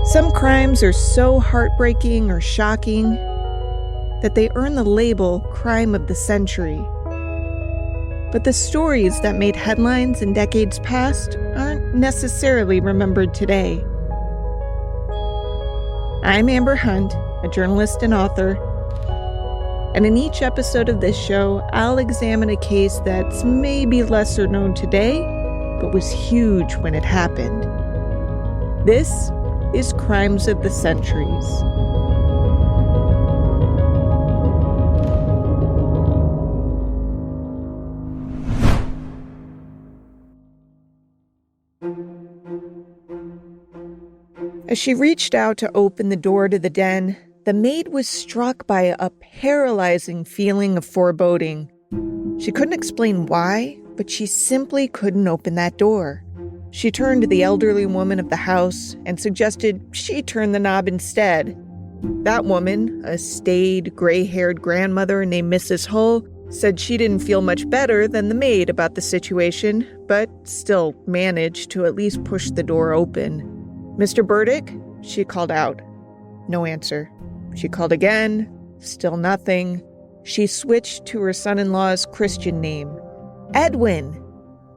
Some crimes are so heartbreaking or shocking that they earn the label Crime of the Century. But the stories that made headlines in decades past aren't necessarily remembered today. I'm Amber Hunt, a journalist and author, and in each episode of this show, I'll examine a case that's maybe lesser known today, but was huge when it happened. This is Crimes of the Centuries. As she reached out to open the door to the den, the maid was struck by a paralyzing feeling of foreboding. She couldn't explain why, but she simply couldn't open that door. She turned to the elderly woman of the house and suggested she turn the knob instead. That woman, a staid, gray-haired grandmother named Mrs. Hull, said she didn't feel much better than the maid about the situation, but still managed to at least push the door open. "Mr. Burdick?" she called out. No answer. She called again. Still nothing. She switched to her son-in-law's Christian name, Edwin.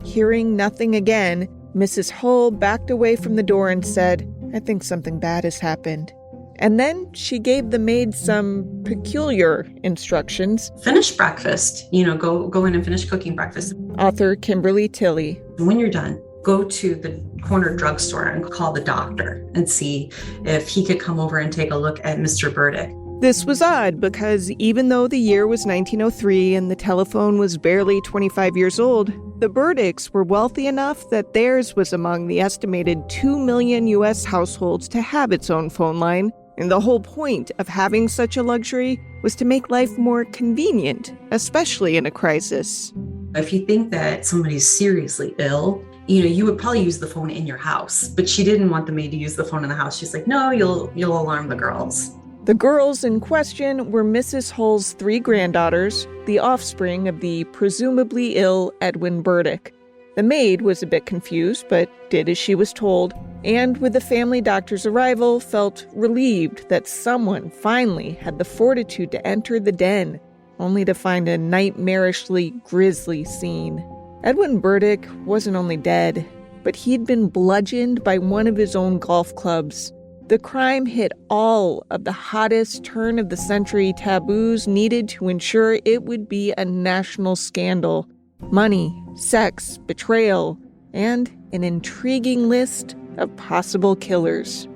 Hearing nothing again, Mrs. Hull backed away from the door and said, "I think something bad has happened." And then she gave the maid some peculiar instructions. Finish breakfast. Go in and finish cooking breakfast. Author Kimberly Tilley. When you're done, go to the corner drugstore and call the doctor and see if he could come over and take a look at Mr. Burdick. This was odd because even though the year was 1903 and the telephone was barely 25 years old, the Burdicks were wealthy enough that theirs was among the estimated 2 million U.S. households to have its own phone line. And the whole point of having such a luxury was to make life more convenient, especially in a crisis. If you think that somebody's seriously ill, you would probably use the phone in your house. But she didn't want the maid to use the phone in the house. She's like, no, you'll alarm the girls. The girls in question were Mrs. Hull's 3 granddaughters, the offspring of the presumably ill Edwin Burdick. The maid was a bit confused, but did as she was told, and with the family doctor's arrival, felt relieved that someone finally had the fortitude to enter the den, only to find a nightmarishly grisly scene. Edwin Burdick wasn't only dead, but he'd been bludgeoned by one of his own golf clubs. The crime hit all of the hottest turn-of-the-century taboos needed to ensure it would be a national scandal. Money, sex, betrayal, and an intriguing list of possible killers.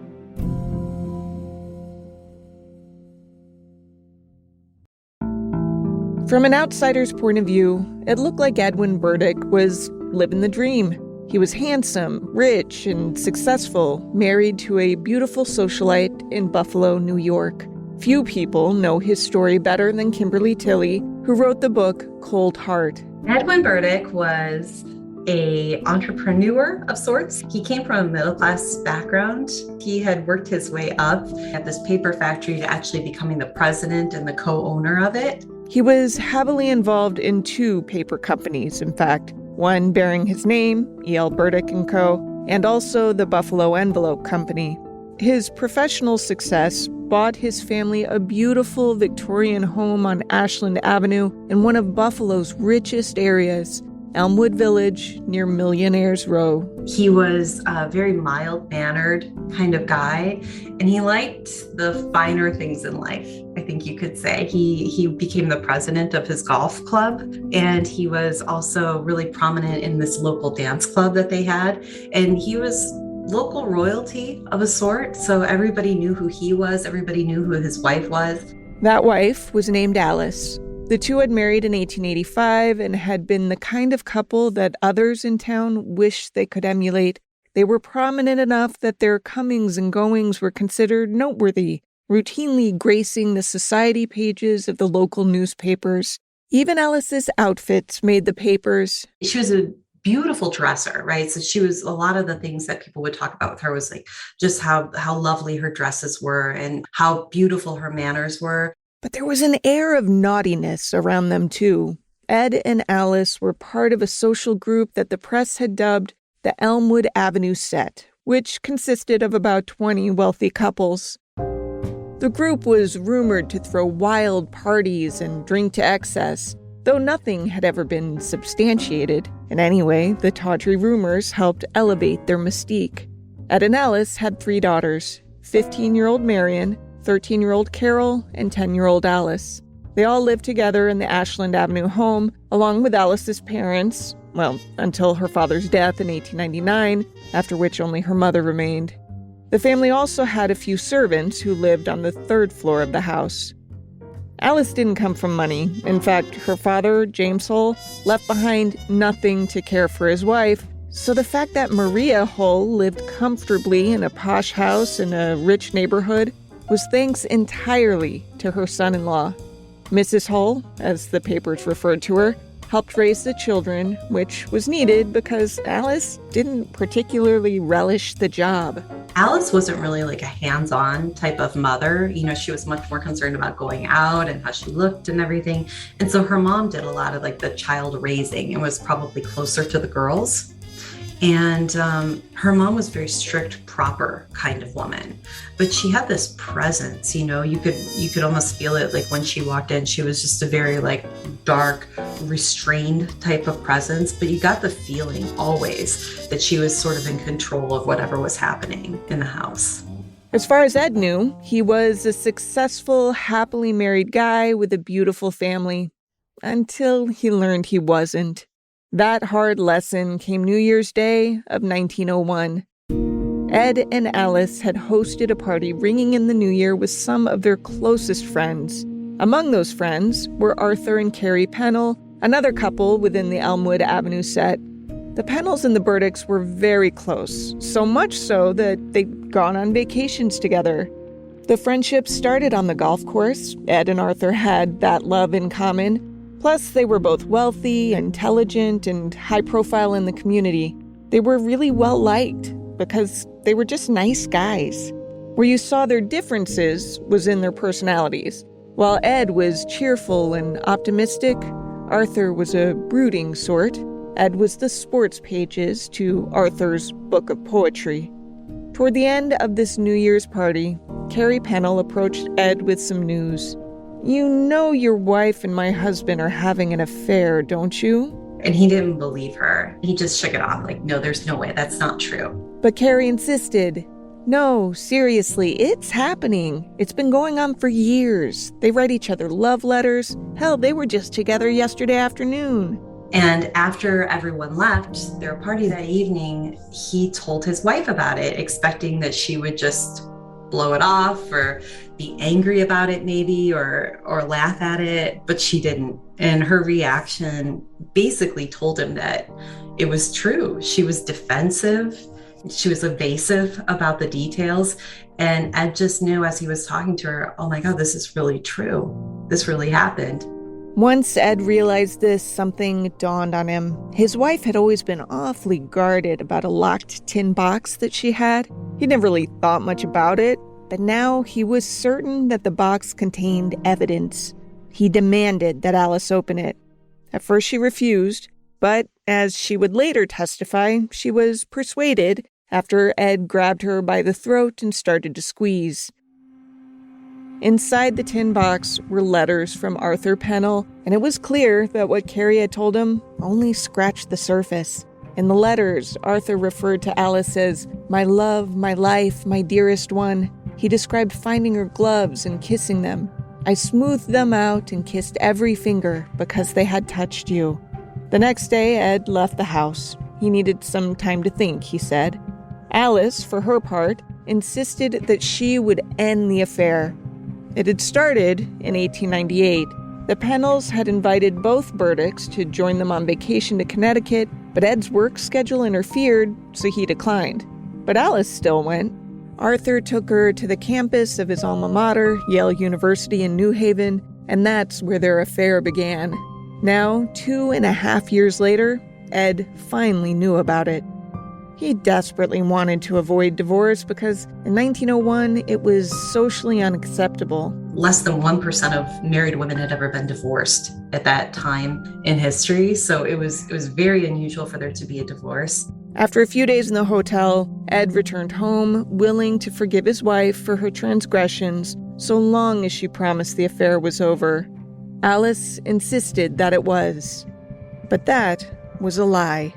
From an outsider's point of view, it looked like Edwin Burdick was living the dream. He was handsome, rich, and successful, married to a beautiful socialite in Buffalo, New York. Few people know his story better than Kimberly Tilley, who wrote the book Cold Heart. Edwin Burdick was an entrepreneur of sorts. He came from a middle-class background. He had worked his way up at this paper factory to actually becoming the president and the co-owner of it. He was heavily involved in 2 paper companies, in fact, one bearing his name, E.L. Burdick & Co., and also the Buffalo Envelope Company. His professional success bought his family a beautiful Victorian home on Ashland Avenue in one of Buffalo's richest areas, Elmwood Village near Millionaires Row. He was a very mild-mannered kind of guy, and he liked the finer things in life, I think you could say. He became the president of his golf club, and he was also really prominent in this local dance club that they had, and he was local royalty of a sort, so everybody knew who he was, everybody knew who his wife was. That wife was named Alice. The 2 had married in 1885 and had been the kind of couple that others in town wished they could emulate. They were prominent enough that their comings and goings were considered noteworthy, routinely gracing the society pages of the local newspapers. Even Alice's outfits made the papers. She was a beautiful dresser, right? So she was, a lot of the things that people would talk about with her was like just how lovely her dresses were and how beautiful her manners were. But there was an air of naughtiness around them, too. Ed and Alice were part of a social group that the press had dubbed the Elmwood Avenue Set, which consisted of about 20 wealthy couples. The group was rumored to throw wild parties and drink to excess, though nothing had ever been substantiated. And anyway, the tawdry rumors helped elevate their mystique. Ed and Alice had 3 daughters, 15-year-old Marion, 13-year-old Carol, and 10-year-old Alice. They all lived together in the Ashland Avenue home, along with Alice's parents, well, until her father's death in 1899, after which only her mother remained. The family also had a few servants who lived on the 3rd floor of the house. Alice didn't come from money. In fact, her father, James Hull, left behind nothing to care for his wife, so the fact that Maria Hull lived comfortably in a posh house in a rich neighborhood was thanks entirely to her son-in-law. Mrs. Hull, as the papers referred to her, helped raise the children, which was needed because Alice didn't particularly relish the job. Alice wasn't really like a hands-on type of mother. She was much more concerned about going out and how she looked and everything. And so her mom did a lot of like the child raising and was probably closer to the girls. And her mom was very strict, proper kind of woman, but she had this presence, you could almost feel it. Like when she walked in, she was just a very like dark, restrained type of presence, but you got the feeling always that she was sort of in control of whatever was happening in the house. As far as Ed knew, he was a successful, happily married guy with a beautiful family, until he learned he wasn't. That hard lesson came New Year's Day of 1901. Ed and Alice had hosted a party ringing in the new year with some of their closest friends. Among those friends were Arthur and Carrie Pennell, another couple within the Elmwood Avenue set. The Pennells and the Burdicks were very close, so much so that they'd gone on vacations together. The friendship started on the golf course. Ed and Arthur had that love in common. Plus, they were both wealthy, intelligent, and high profile in the community. They were really well-liked because they were just nice guys. Where you saw their differences was in their personalities. While Ed was cheerful and optimistic, Arthur was a brooding sort. Ed was the sports pages to Arthur's book of poetry. Toward the end of this New Year's party, Carrie Pennell approached Ed with some news. "You know your wife and my husband are having an affair, don't you?" And he didn't believe her. He just shook it off like, no, there's no way. That's not true. But Carrie insisted. "No, seriously, it's happening. It's been going on for years. They write each other love letters. Hell, they were just together yesterday afternoon." And after everyone left their party that evening, he told his wife about it, expecting that she would just blow it off or be angry about it maybe or laugh at it, but she didn't. And her reaction basically told him that it was true. She was defensive. She was evasive about the details. And Ed just knew as he was talking to her, oh my God, this is really true. This really happened. Once Ed realized this, something dawned on him. His wife had always been awfully guarded about a locked tin box that she had. He never really thought much about it, but now he was certain that the box contained evidence. He demanded that Alice open it. At first she refused, but as she would later testify, she was persuaded after Ed grabbed her by the throat and started to squeeze. Inside the tin box were letters from Arthur Pennell, and it was clear that what Carrie had told him only scratched the surface. In the letters, Arthur referred to Alice as my love, my life, my dearest one. He described finding her gloves and kissing them. I smoothed them out and kissed every finger because they had touched you. The next day, Ed left the house. He needed some time to think, he said. Alice, for her part, insisted that she would end the affair. It had started in 1898. The Pennells had invited both Burdicks to join them on vacation to Connecticut, but Ed's work schedule interfered, so he declined. But Alice still went. Arthur took her to the campus of his alma mater, Yale University in New Haven, and that's where their affair began. Now, 2.5 years later, Ed finally knew about it. He desperately wanted to avoid divorce because in 1901, it was socially unacceptable. Less than 1% of married women had ever been divorced at that time in history. So it was very unusual for there to be a divorce. After a few days in the hotel, Ed returned home, willing to forgive his wife for her transgressions so long as she promised the affair was over. Alice insisted that it was. But that was a lie.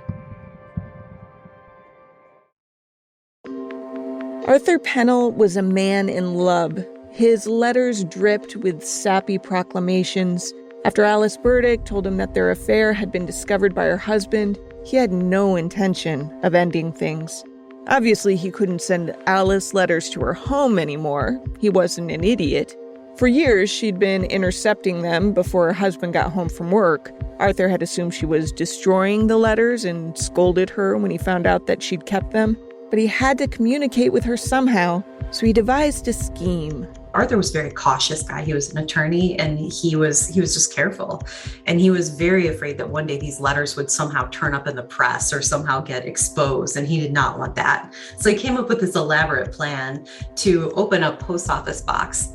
Arthur Pennell was a man in love. His letters dripped with sappy proclamations. After Alice Burdick told him that their affair had been discovered by her husband, he had no intention of ending things. Obviously, he couldn't send Alice letters to her home anymore. He wasn't an idiot. For years, she'd been intercepting them before her husband got home from work. Arthur had assumed she was destroying the letters and scolded her when he found out that she'd kept them. But he had to communicate with her somehow, so he devised a scheme. Arthur was a very cautious guy. He was an attorney, and he was just careful. And he was very afraid that one day these letters would somehow turn up in the press or somehow get exposed, and he did not want that. So he came up with this elaborate plan to open a post office box,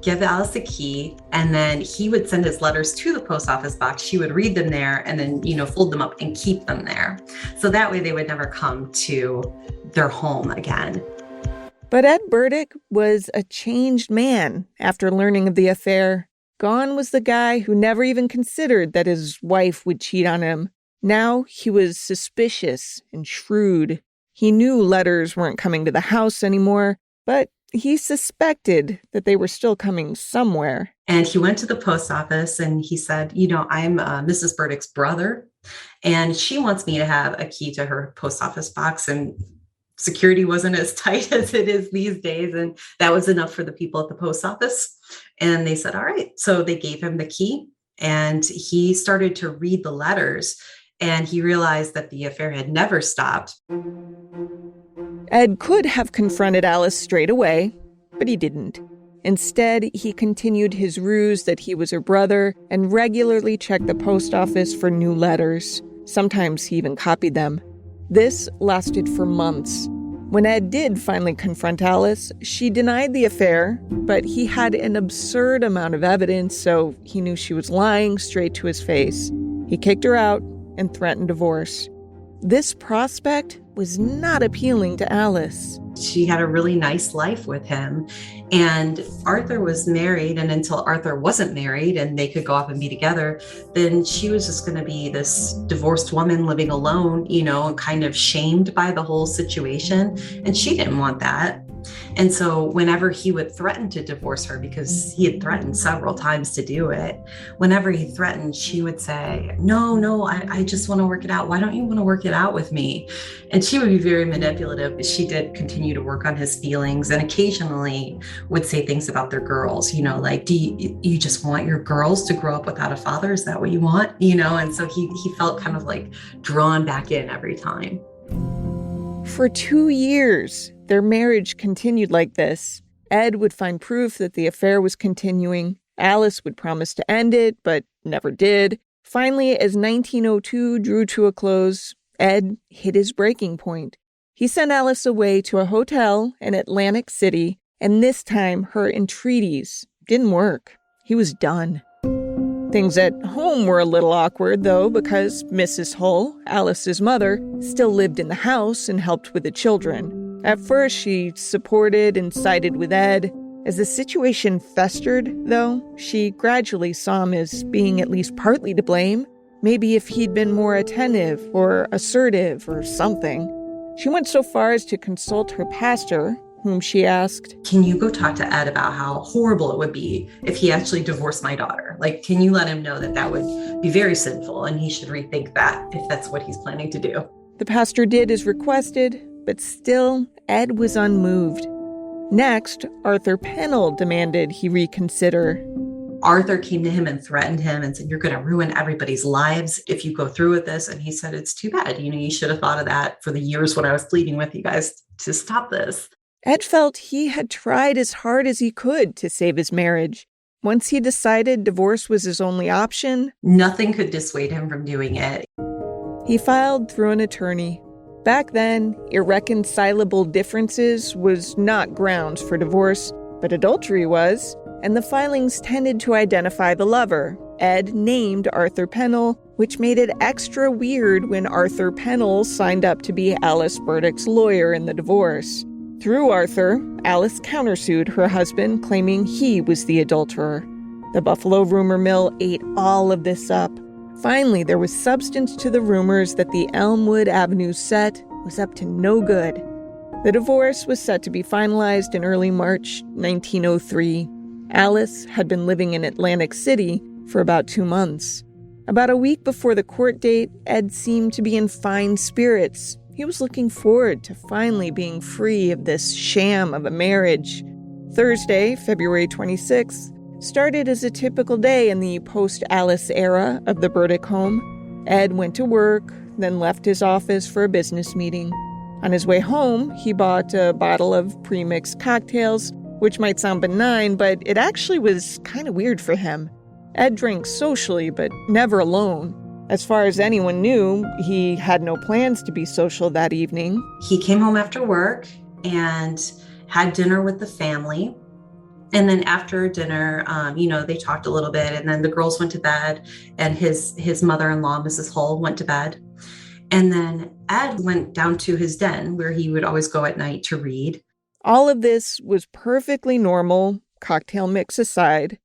give Alice a key, and then he would send his letters to the post office box. She would read them there and then, fold them up and keep them there. So that way they would never come to their home again. But Ed Burdick was a changed man after learning of the affair. Gone was the guy who never even considered that his wife would cheat on him. Now he was suspicious and shrewd. He knew letters weren't coming to the house anymore, but he suspected that they were still coming somewhere. And he went to the post office and he said, I'm Mrs. Burdick's brother, and she wants me to have a key to her post office box. And security wasn't as tight as it is these days. And that was enough for the people at the post office. And they said, all right. So they gave him the key and he started to read the letters, and he realized that the affair had never stopped. Ed could have confronted Alice straight away, but he didn't. Instead, he continued his ruse that he was her brother and regularly checked the post office for new letters. Sometimes he even copied them. This lasted for months. When Ed did finally confront Alice, she denied the affair, but he had an absurd amount of evidence, so he knew she was lying straight to his face. He kicked her out and threatened divorce. This prospect was not appealing to Alice. She had a really nice life with him. And Arthur was married, and until Arthur wasn't married and they could go off and be together, then she was just going to be this divorced woman living alone, and kind of shamed by the whole situation. And she didn't want that. And so whenever he would threaten to divorce her, because he had threatened several times to do it, whenever he threatened, she would say, no, I just want to work it out. Why don't you want to work it out with me? And she would be very manipulative, but she did continue to work on his feelings and occasionally would say things about their girls, like, do you just want your girls to grow up without a father? Is that what you want? And so he felt kind of like drawn back in every time. For 2 years, their marriage continued like this. Ed would find proof that the affair was continuing. Alice would promise to end it, but never did. Finally, as 1902 drew to a close, Ed hit his breaking point. He sent Alice away to a hotel in Atlantic City, and this time her entreaties didn't work. He was done. Things at home were a little awkward, though, because Mrs. Hull, Alice's mother, still lived in the house and helped with the children. At first, she supported and sided with Ed. As the situation festered, though, she gradually saw him as being at least partly to blame. Maybe if he'd been more attentive or assertive or something. She went so far as to consult her pastor, whom she asked, can you go talk to Ed about how horrible it would be if he actually divorced my daughter? Like, can you let him know that would be very sinful and he should rethink that if that's what he's planning to do? The pastor did as requested, but still, Ed was unmoved. Next, Arthur Pennell demanded he reconsider. Arthur came to him and threatened him and said, you're going to ruin everybody's lives if you go through with this. And he said, it's too bad. You should have thought of that for the years when I was pleading with you guys to stop this. Ed felt he had tried as hard as he could to save his marriage. Once he decided divorce was his only option, nothing could dissuade him from doing it. He filed through an attorney. Back then, irreconcilable differences was not grounds for divorce, but adultery was, and the filings tended to identify the lover. Ed named Arthur Pennell, which made it extra weird when Arthur Pennell signed up to be Alice Burdick's lawyer in the divorce. Through Arthur, Alice countersued her husband, claiming he was the adulterer. The Buffalo rumor mill ate all of this up. Finally, there was substance to the rumors that the Elmwood Avenue set was up to no good. The divorce was set to be finalized in early March 1903. Alice had been living in Atlantic City for about 2 months. About a week before the court date, Ed seemed to be in fine spirits. He was looking forward to finally being free of this sham of a marriage. Thursday, February 26th, started as a typical day in the post-Alice era of the Burdick home. Ed went to work, then left his office for a business meeting. On his way home, he bought a bottle of pre-mixed cocktails, which might sound benign, but it actually was kind of weird for him. Ed drank socially, but never alone. As far as anyone knew, he had no plans to be social that evening. He came home after work and had dinner with the family. And then after dinner, they talked a little bit, and then the girls went to bed, and his mother-in-law, Mrs. Hull, went to bed. And then Ed went down to his den where he would always go at night to read. All of this was perfectly normal, cocktail mix aside.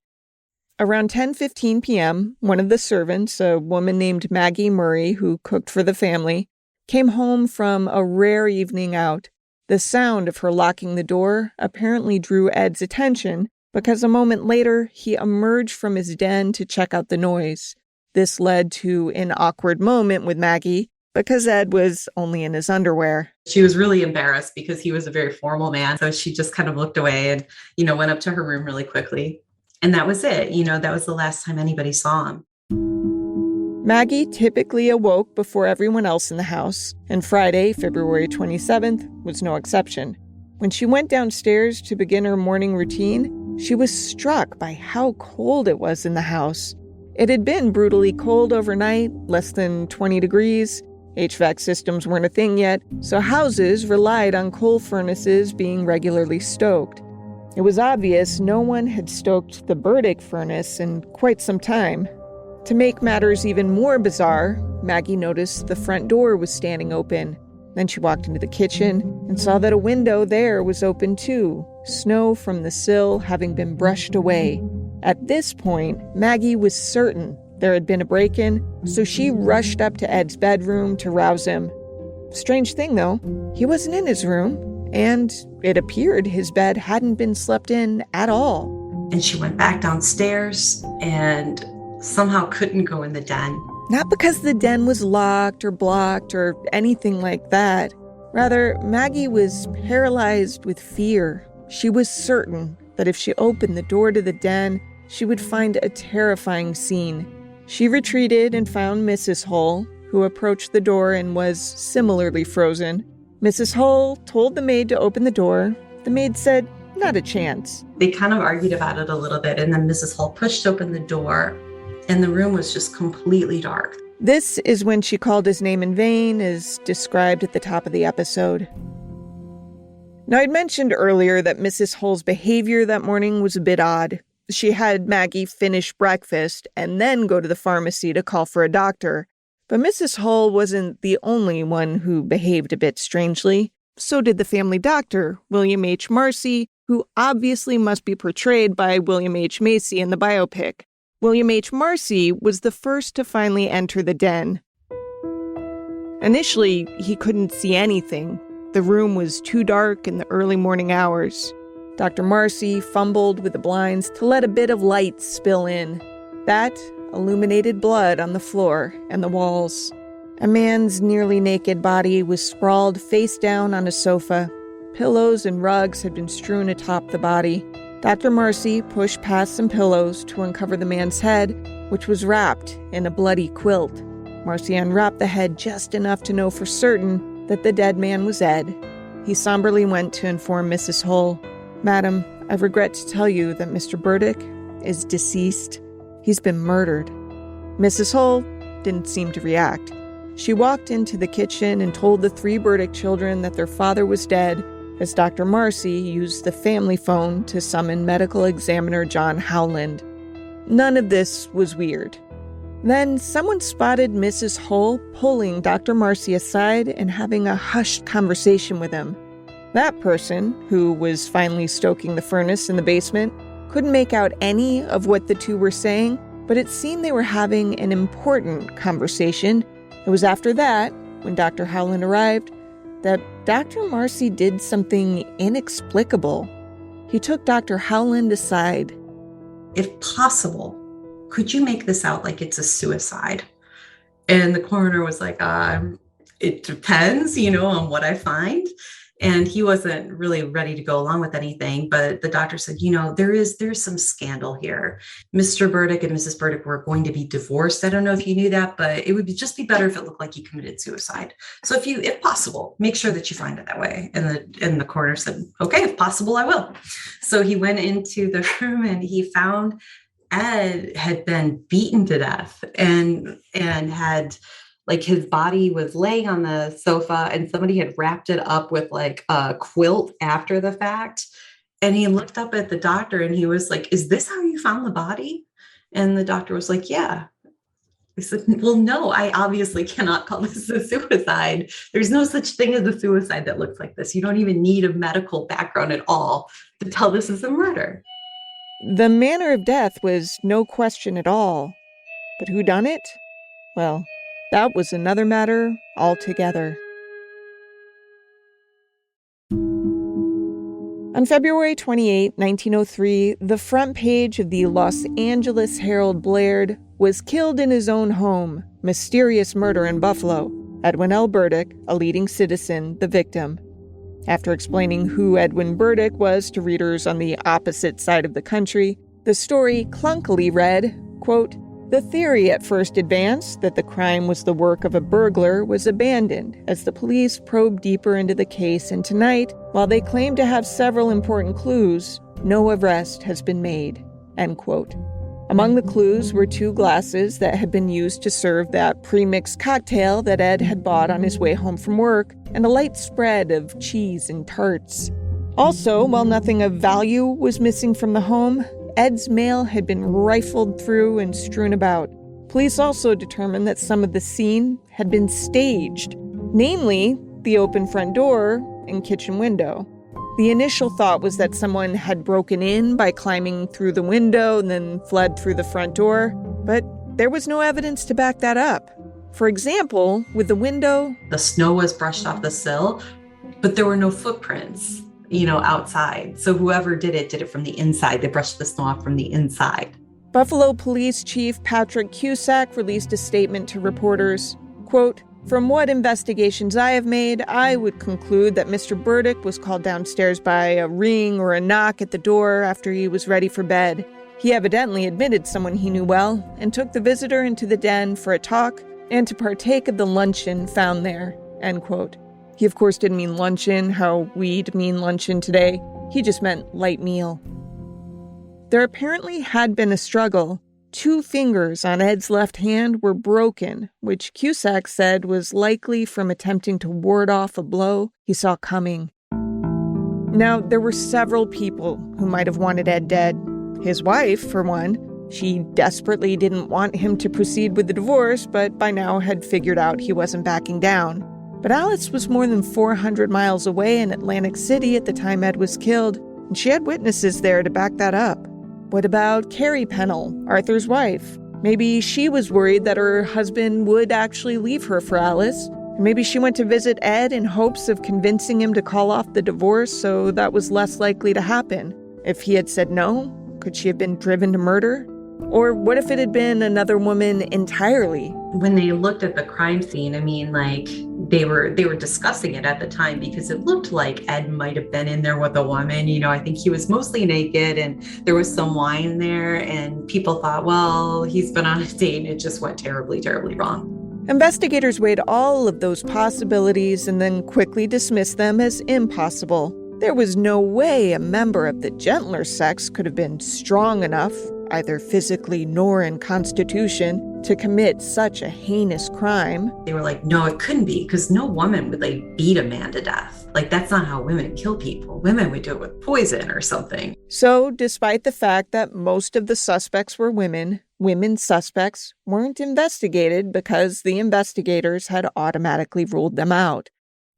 Around 10:15 p.m., one of the servants, a woman named Maggie Murray, who cooked for the family, came home from a rare evening out. The sound of her locking the door apparently drew Ed's attention because a moment later, he emerged from his den to check out the noise. This led to an awkward moment with Maggie because Ed was only in his underwear. She was really embarrassed because he was a very formal man. So she just kind of looked away and, went up to her room really quickly. And that was it. That was the last time anybody saw him. Maggie typically awoke before everyone else in the house, and Friday, February 27th, was no exception. When she went downstairs to begin her morning routine, she was struck by how cold it was in the house. It had been brutally cold overnight, less than 20 degrees. HVAC systems weren't a thing yet, so houses relied on coal furnaces being regularly stoked. It was obvious no one had stoked the Burdick furnace in quite some time. To make matters even more bizarre, Maggie noticed the front door was standing open. Then she walked into the kitchen and saw that a window there was open too, snow from the sill having been brushed away. At this point, Maggie was certain there had been a break-in, so she rushed up to Ed's bedroom to rouse him. Strange thing, though, he wasn't in his room, and it appeared his bed hadn't been slept in at all. And she went back downstairs and somehow couldn't go in the den. Not because the den was locked or blocked or anything like that. Rather, Maggie was paralyzed with fear. She was certain that if she opened the door to the den, she would find a terrifying scene. She retreated and found Mrs. Hull, who approached the door and was similarly frozen. Mrs. Hull told the maid to open the door. The maid said, "Not a chance." They kind of argued about it a little bit, and then Mrs. Hull pushed open the door, and the room was just completely dark. This is when she called his name in vain, as described at the top of the episode. Now, I'd mentioned earlier that Mrs. Hull's behavior that morning was a bit odd. She had Maggie finish breakfast and then go to the pharmacy to call for a doctor. But Mrs. Hull wasn't the only one who behaved a bit strangely. So did the family doctor, William H. Marcy, who obviously must be portrayed by William H. Macy in the biopic. William H. Marcy was the first to finally enter the den. Initially, he couldn't see anything. The room was too dark in the early morning hours. Dr. Marcy fumbled with the blinds to let a bit of light spill in. That illuminated blood on the floor and the walls. A man's nearly naked body was sprawled face down on a sofa. Pillows and rugs had been strewn atop the body. Dr. Marcy pushed past some pillows to uncover the man's head, which was wrapped in a bloody quilt. Marcy unwrapped the head just enough to know for certain that the dead man was Ed. He somberly went to inform Mrs. Hull. "Madam, I regret to tell you that Mr. Burdick is deceased. He's been murdered." Mrs. Hull didn't seem to react. She walked into the kitchen and told the 3 Burdick children that their father was dead, as Dr. Marcy used the family phone to summon medical examiner John Howland. None of this was weird. Then someone spotted Mrs. Hull pulling Dr. Marcy aside and having a hushed conversation with him. That person, who was finally stoking the furnace in the basement, couldn't make out any of what the two were saying, but it seemed they were having an important conversation. It was after that, when Dr. Howland arrived, that Dr. Marcy did something inexplicable. He took Dr. Howland aside. If possible, could you make this out like it's a suicide? And the coroner was like, it depends, on what I find. And he wasn't really ready to go along with anything. But the doctor said, there's some scandal here. Mr. Burdick and Mrs. Burdick were going to be divorced. I don't know if you knew that, but it would just be better if it looked like he committed suicide. So if possible, make sure that you find it that way. And the coroner said, okay, if possible, I will. So he went into the room and he found Ed had been beaten to death and had, like, his body was laying on the sofa and somebody had wrapped it up with like a quilt after the fact. And he looked up at the doctor and he was like, is this how you found the body? And the doctor was like, yeah. He said, well, no, I obviously cannot call this a suicide. There's no such thing as a suicide that looks like this. You don't even need a medical background at all to tell this is a murder. The manner of death was no question at all. But who done it? Well, that was another matter altogether. On February 28, 1903, the front page of the Los Angeles Herald blared, "Was killed in his own home. Mysterious murder in Buffalo. Edwin L. Burdick, a leading citizen, the victim." After explaining who Edwin Burdick was to readers on the opposite side of the country, the story clunkily read, quote, "The theory at first advanced that the crime was the work of a burglar was abandoned as the police probed deeper into the case, and tonight, while they claim to have several important clues, no arrest has been made." End quote. Among the clues were 2 glasses that had been used to serve that pre-mixed cocktail that Ed had bought on his way home from work, and a light spread of cheese and tarts. Also, while nothing of value was missing from the home, Ed's mail had been rifled through and strewn about. Police also determined that some of the scene had been staged, namely the open front door and kitchen window. The initial thought was that someone had broken in by climbing through the window and then fled through the front door, but there was no evidence to back that up. For example, with the window, the snow was brushed off the sill, but there were no footprints, outside. So whoever did it from the inside. They brushed the snow off from the inside. Buffalo Police Chief Patrick Cusack released a statement to reporters, quote, "From what investigations I have made, I would conclude that Mr. Burdick was called downstairs by a ring or a knock at the door after he was ready for bed. He evidently admitted someone he knew well and took the visitor into the den for a talk and to partake of the luncheon found there." End quote. He, of course, didn't mean luncheon how we'd mean luncheon today. He just meant light meal. There apparently had been a struggle. 2 fingers on Ed's left hand were broken, which Cusack said was likely from attempting to ward off a blow he saw coming. Now, there were several people who might have wanted Ed dead. His wife, for one. She desperately didn't want him to proceed with the divorce, but by now had figured out he wasn't backing down. But Alice was more than 400 miles away in Atlantic City at the time Ed was killed, and she had witnesses there to back that up. What about Carrie Pennell, Arthur's wife? Maybe she was worried that her husband would actually leave her for Alice. Maybe she went to visit Ed in hopes of convincing him to call off the divorce so that was less likely to happen. If he had said no, could she have been driven to murder? Or what if it had been another woman entirely? When they looked at the crime scene, they were discussing it at the time because it looked like Ed might have been in there with a woman. I think he was mostly naked and there was some wine there, and people thought, well, he's been on a date and it just went terribly, terribly wrong. Investigators weighed all of those possibilities and then quickly dismissed them as impossible. There was no way a member of the gentler sex could have been strong enough, either physically nor in constitution, to commit such a heinous crime. They were like, no, it couldn't be, because no woman would beat a man to death. That's not how women kill people. Women would do it with poison or something. So, despite the fact that most of the suspects were women, women suspects weren't investigated because the investigators had automatically ruled them out.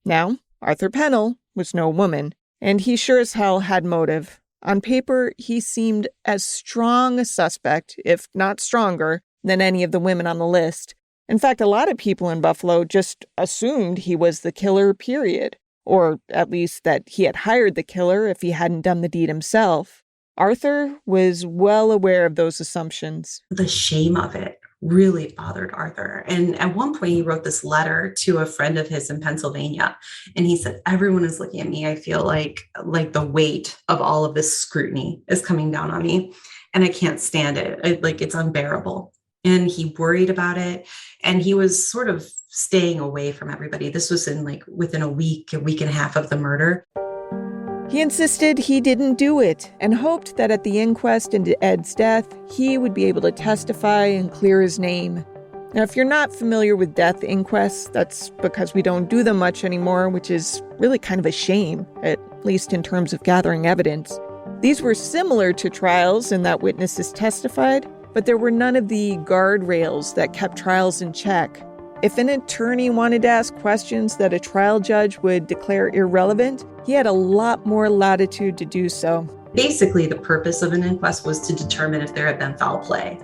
Now, Arthur Pennell was no woman, and he sure as hell had motive. On paper, he seemed as strong a suspect, if not stronger, than any of the women on the list. In fact, a lot of people in Buffalo just assumed he was the killer, period. Or at least that he had hired the killer if he hadn't done the deed himself. Arthur was well aware of those assumptions. The shame of it really bothered Arthur. And at one point, he wrote this letter to a friend of his in Pennsylvania. And he said, everyone is looking at me. I feel like the weight of all of this scrutiny is coming down on me. And I can't stand it. It's unbearable. And he worried about it. And he was sort of staying away from everybody. This was in within a week and a half of the murder. He insisted he didn't do it and hoped that at the inquest into Ed's death, he would be able to testify and clear his name. Now, if you're not familiar with death inquests, that's because we don't do them much anymore, which is really kind of a shame, at least in terms of gathering evidence. These were similar to trials in that witnesses testified, but there were none of the guardrails that kept trials in check. If an attorney wanted to ask questions that a trial judge would declare irrelevant, he had a lot more latitude to do so. Basically, the purpose of an inquest was to determine if there had been foul play,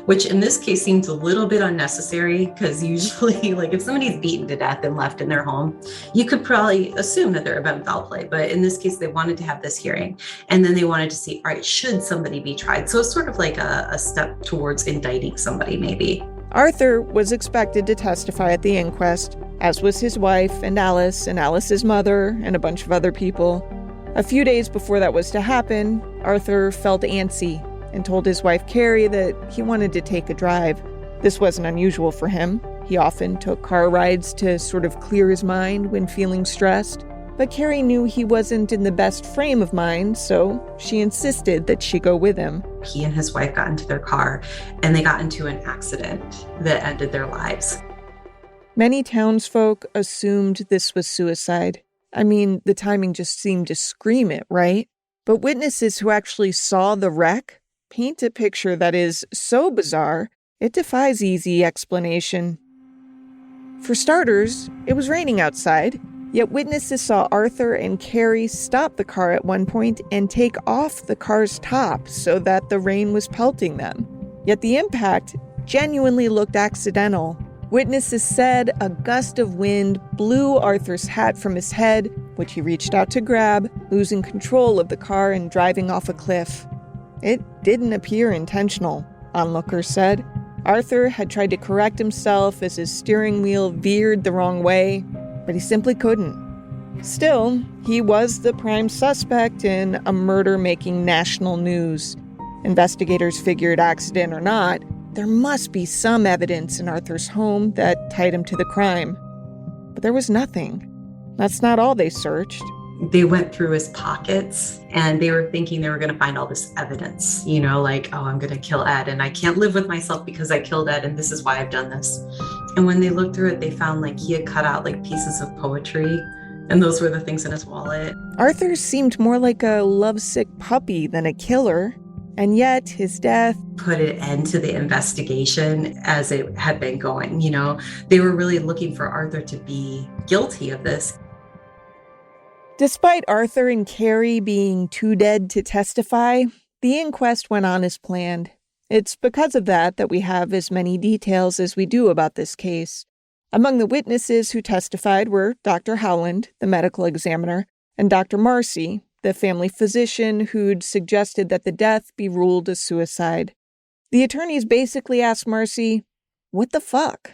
which in this case seems a little bit unnecessary because usually, if somebody's beaten to death and left in their home, you could probably assume that there had been foul play. But in this case, they wanted to have this hearing. And then they wanted to see, all right, should somebody be tried? So it's sort of like a step towards indicting somebody, maybe. Arthur was expected to testify at the inquest, as was his wife and Alice's mother, and a bunch of other people. A few days before that was to happen, Arthur felt antsy and told his wife Carrie that he wanted to take a drive. This wasn't unusual for him. He often took car rides to sort of clear his mind when feeling stressed. But Carrie knew he wasn't in the best frame of mind, so she insisted that she go with him. He and his wife got into their car, and they got into an accident that ended their lives. Many townsfolk assumed this was suicide. I mean, the timing just seemed to scream it, right? But witnesses who actually saw the wreck paint a picture that is so bizarre, it defies easy explanation. For starters, it was raining outside. Yet witnesses saw Arthur and Carrie stop the car at one point and take off the car's top so that the rain was pelting them. Yet the impact genuinely looked accidental. Witnesses said a gust of wind blew Arthur's hat from his head, which he reached out to grab, losing control of the car and driving off a cliff. It didn't appear intentional, onlookers said. Arthur had tried to correct himself as his steering wheel veered the wrong way, but he simply couldn't. Still, he was the prime suspect in a murder making national news. Investigators figured, accident or not, there must be some evidence in Arthur's home that tied him to the crime. But there was nothing. That's not all they searched. They went through his pockets and they were thinking they were going to find all this evidence, I'm going to kill Ed and I can't live with myself because I killed Ed and this is why I've done this. And when they looked through it, they found he had cut out pieces of poetry, and those were the things in his wallet. Arthur seemed more like a lovesick puppy than a killer, and yet his death put an end to the investigation as it had been going. They were really looking for Arthur to be guilty of this. Despite Arthur and Carrie being too dead to testify, the inquest went on as planned. It's because of that we have as many details as we do about this case. Among the witnesses who testified were Dr. Howland, the medical examiner, and Dr. Marcy, the family physician who'd suggested that the death be ruled as suicide. The attorneys basically asked Marcy, "What the fuck?"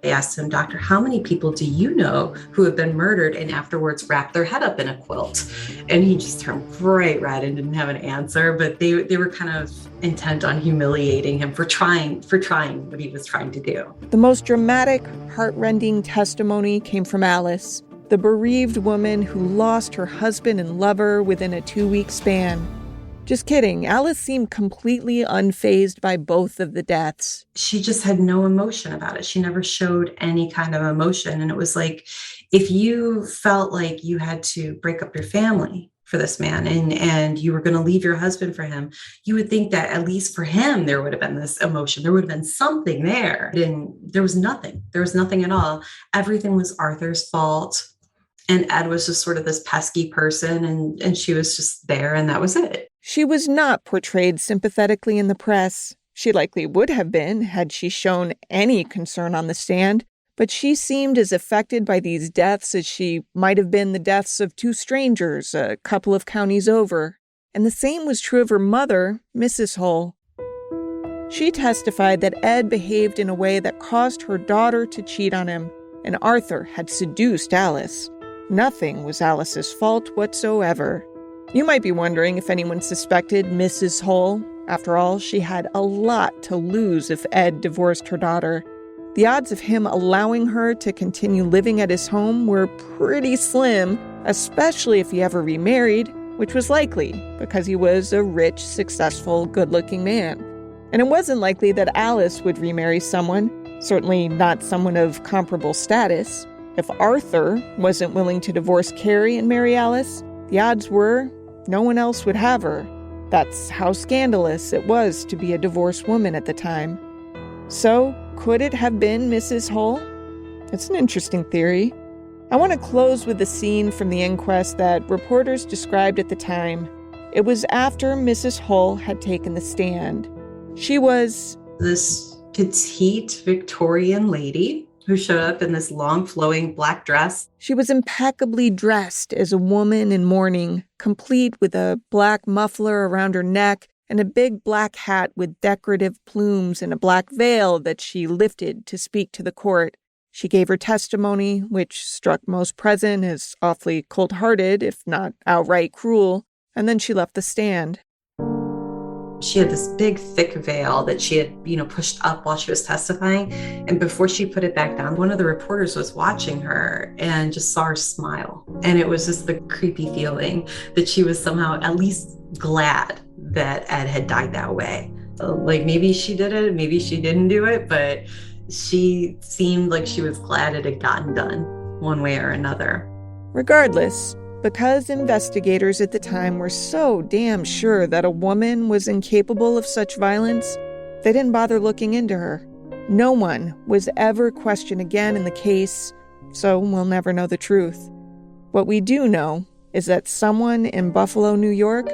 They asked him, "Doctor, how many people do you know who have been murdered and afterwards wrapped their head up in a quilt?" And he just turned bright red and didn't have an answer, but they were kind of intent on humiliating him for trying what he was trying to do. The most dramatic, heartrending testimony came from Alice, the bereaved woman who lost her husband and lover within a 2-week span. Just kidding. Alice seemed completely unfazed by both of the deaths. She just had no emotion about it. She never showed any kind of emotion. And it was if you felt like you had to break up your family for this man, and you were going to leave your husband for him, you would think that at least for him, there would have been this emotion. There would have been something there. And there was nothing. There was nothing at all. Everything was Arthur's fault. And Ed was just sort of this pesky person, and she was just there, and that was it. She was not portrayed sympathetically in the press. She likely would have been had she shown any concern on the stand, but she seemed as affected by these deaths as she might have been the deaths of two strangers a couple of counties over. And the same was true of her mother, Mrs. Hull. She testified that Ed behaved in a way that caused her daughter to cheat on him, and Arthur had seduced Alice. Nothing was Alice's fault whatsoever. You might be wondering if anyone suspected Mrs. Hull. After all, she had a lot to lose if Ed divorced her daughter. The odds of him allowing her to continue living at his home were pretty slim, especially if he ever remarried, which was likely because he was a rich, successful, good-looking man. And it wasn't likely that Alice would remarry someone, certainly not someone of comparable status. If Arthur wasn't willing to divorce Carrie and marry Alice, the odds were no one else would have her. That's how scandalous it was to be a divorced woman at the time. So, could it have been Mrs. Hull? It's an interesting theory. I want to close with a scene from the inquest that reporters described at the time. It was after Mrs. Hull had taken the stand. She was this petite Victorian lady who showed up in this long flowing black dress. She was impeccably dressed as a woman in mourning, complete with a black muffler around her neck and a big black hat with decorative plumes and a black veil that she lifted to speak to the court. She gave her testimony, which struck most present as awfully cold-hearted, if not outright cruel, and then she left the stand. She had this big, thick veil that she had, pushed up while she was testifying. And before she put it back down, one of the reporters was watching her and just saw her smile. And it was just the creepy feeling that she was somehow at least glad that Ed had died that way. Like maybe she did it, maybe she didn't do it, but she seemed like she was glad it had gotten done one way or another. Regardless, because investigators at the time were so damn sure that a woman was incapable of such violence, they didn't bother looking into her. No one was ever questioned again in the case, so we'll never know the truth. What we do know is that someone in Buffalo, New York,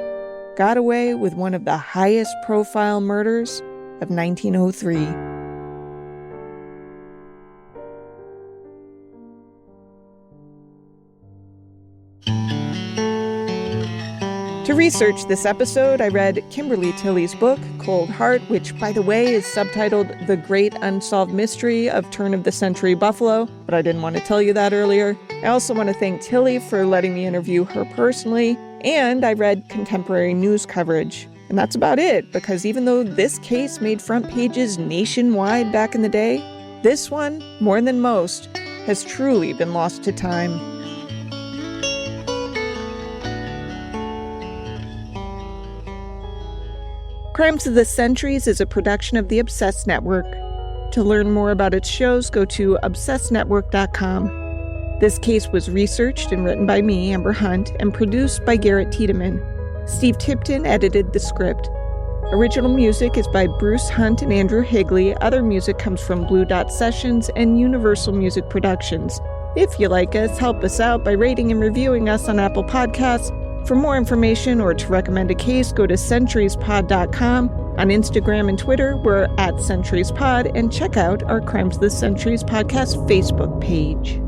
got away with one of the highest profile murders of 1903. To research this episode, I read Kimberly Tilley's book, Cold Heart, which, by the way, is subtitled The Great Unsolved Mystery of Turn-of-the-Century Buffalo, but I didn't want to tell you that earlier. I also want to thank Tilley for letting me interview her personally, and I read contemporary news coverage. And that's about it, because even though this case made front pages nationwide back in the day, this one, more than most, has truly been lost to time. Crimes of the Centuries is a production of the Obsessed Network. To learn more about its shows, go to obsessednetwork.com. This case was researched and written by me, Amber Hunt, and produced by Garrett Tiedemann. Steve Tipton edited the script. Original music is by Bruce Hunt and Andrew Higley. Other music comes from Blue Dot Sessions and Universal Music Productions. If you like us, help us out by rating and reviewing us on Apple Podcasts. For more information or to recommend a case, go to centuriespod.com. On Instagram and Twitter, we're @centuriespod, and check out our Crimes of the Centuries podcast Facebook page.